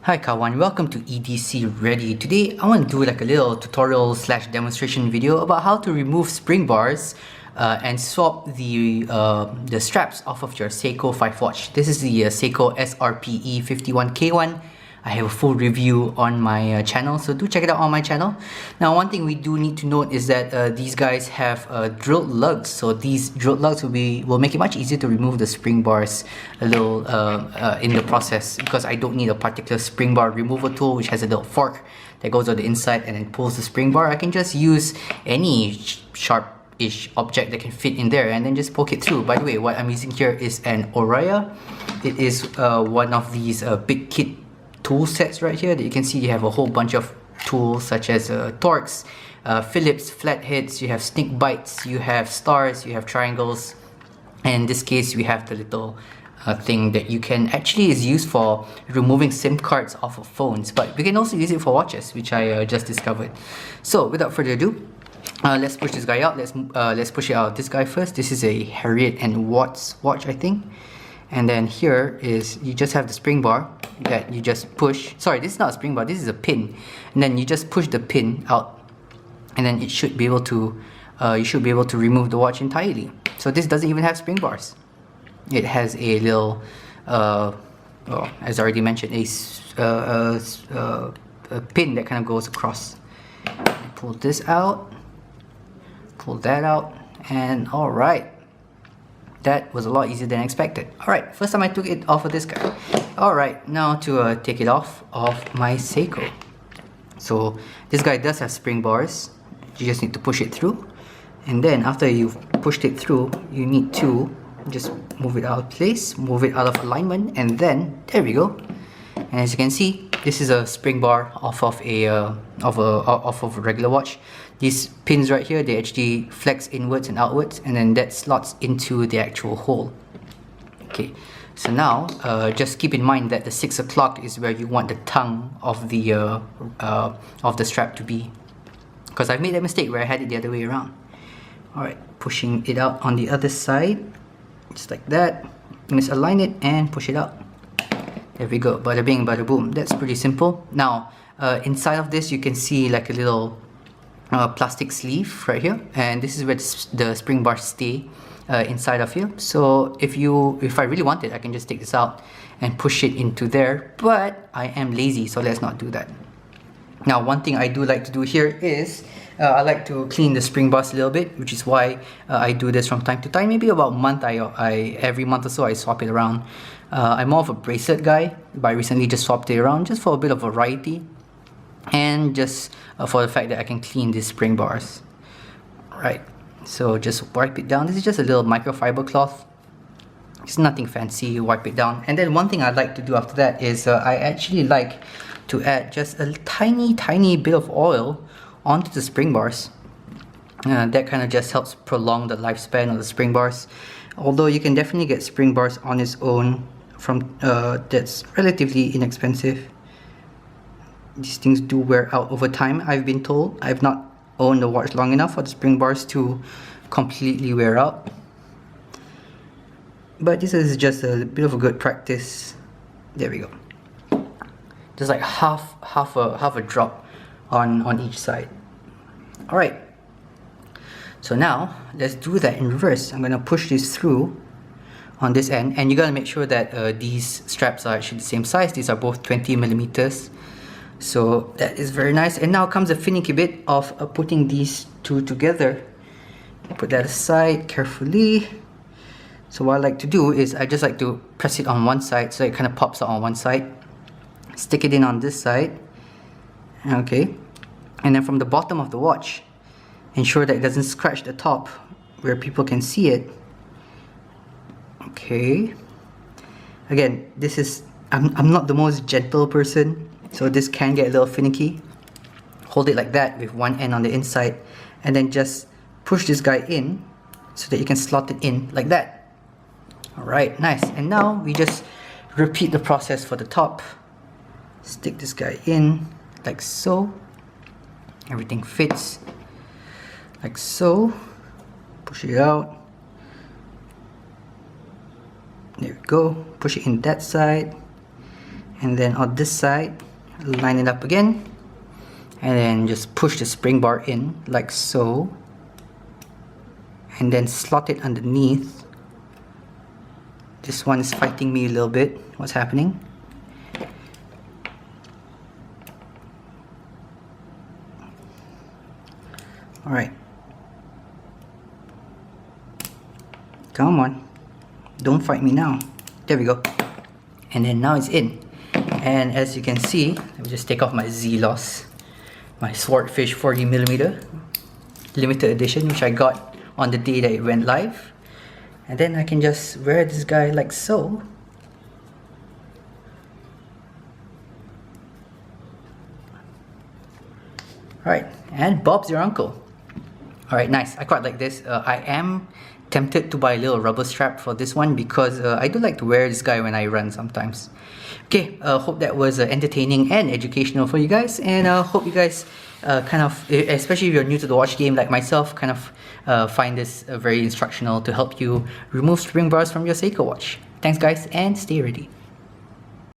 Hi kawan, welcome to EDCReady. Today I want to do like a little tutorial slash demonstration video about how to remove spring bars and swap the straps off of your Seiko 5 watch. This is the Seiko SRPE 51K1. I have a full review on my channel, so do check it out on my channel. Now, one thing we do need to note is that these guys have drilled lugs, so these drilled lugs will make it much easier to remove the spring bars a little in the process, because I don't need a particular spring bar removal tool which has a little fork that goes on the inside and then pulls the spring bar. I can just use any sharp-ish object that can fit in there and then just poke it through. By the way, what I'm using here is an Auria. It is one of these big kit tool sets right here that you can see. You have a whole bunch of tools such as torques, Phillips, flatheads, you have snake bites, you have stars, you have triangles, and in this case we have the little thing that you can actually is used for removing SIM cards off of phones, but we can also use it for watches, which I just discovered. So without further ado, let's push this guy out. Let's push it out. This guy first. This is a Harriet and Watts watch, I think. And then here is, you just have the spring bar that you just push. Sorry, this is not a spring bar, this is a pin. And then you just push the pin out, and then it should be able to, you should be able to remove the watch entirely. So this doesn't even have spring bars. It has a little, as I already mentioned, a pin that kind of goes across. Pull this out, pull that out, and alright. That was a lot easier than expected. Alright, first time I took it off of this guy. Alright, now to take it off of my Seiko. So this guy does have spring bars. You just need to push it through. And then after you've pushed it through, you need to just move it out of place, move it out of alignment, and then there we go. And as you can see, this is a spring bar off of a regular watch. These pins right here, they actually flex inwards and outwards, and then that slots into the actual hole. Okay, so now just keep in mind that the 6 o'clock is where you want the tongue of the strap to be, because I've made that mistake where I had it the other way around. Alright, pushing it out on the other side, just like that. Misalign it and push it out. There we go, bada bing, bada boom. That's pretty simple. Now, inside of this you can see like a little plastic sleeve right here, and this is where the spring bars stay inside of here. So if I really want it, I can just take this out and push it into there, but I am lazy, so let's not do that. Now, one thing I do like to do here is I like to clean the spring bars a little bit, which is why I do this from time to time. Maybe about a month, every month or so I swap it around. I'm more of a bracelet guy, but I recently just swapped it around just for a bit of variety, and just for the fact that I can clean these spring bars. Right, so just wipe it down. This is just a little microfiber cloth. It's nothing fancy. You wipe it down, and then one thing I like to do after that is I actually like to add just a tiny bit of oil onto the spring bars. That kind of just helps prolong the lifespan of the spring bars. Although you can definitely get spring bars on its own from that's relatively inexpensive. These things do wear out over time, I've been told. I've not owned a watch long enough for the spring bars to completely wear out, but this is just a bit of a good practice. There we go. Just like half a drop on each side. Alright, so now let's do that in reverse. I'm gonna push this through on this end, and you gotta make sure that these straps are actually the same size. These are both 20 millimeters. So that is very nice. And now comes the finicky bit of putting these two together. Put that aside carefully. So what I like to do is I just like to press it on one side so it kind of pops out on one side. Stick it in on this side. Okay. And then from the bottom of the watch, ensure that it doesn't scratch the top where people can see it. Okay. Again, this is, I'm not the most gentle person, so this can get a little finicky. Hold it like that with one end on the inside, and then just push this guy in so that you can slot it in like that. Alright, nice. And now we just repeat the process for the top. Stick this guy in like so. Everything fits like so. Push it out. There we go. Push it in that side. and then on this side, line it up again, and then just push the spring bar in like so, and then slot it underneath. This one is fighting me a little bit. What's happening? Alright. Come on. Don't fight me now. There we go. And then now it's in. And as you can see, let me just take off my Z-Loss, my Swordfish 40mm limited edition, which I got on the day that it went live. And then I can just wear this guy like so. Alright, and Bob's your uncle. Alright, nice. I quite like this. I am tempted to buy a little rubber strap for this one because I do like to wear this guy when I run sometimes. Okay, hope that was entertaining and educational for you guys, and hope you guys kind of, especially if you're new to the watch game like myself, kind of find this very instructional to help you remove spring bars from your Seiko watch. Thanks guys, and stay ready.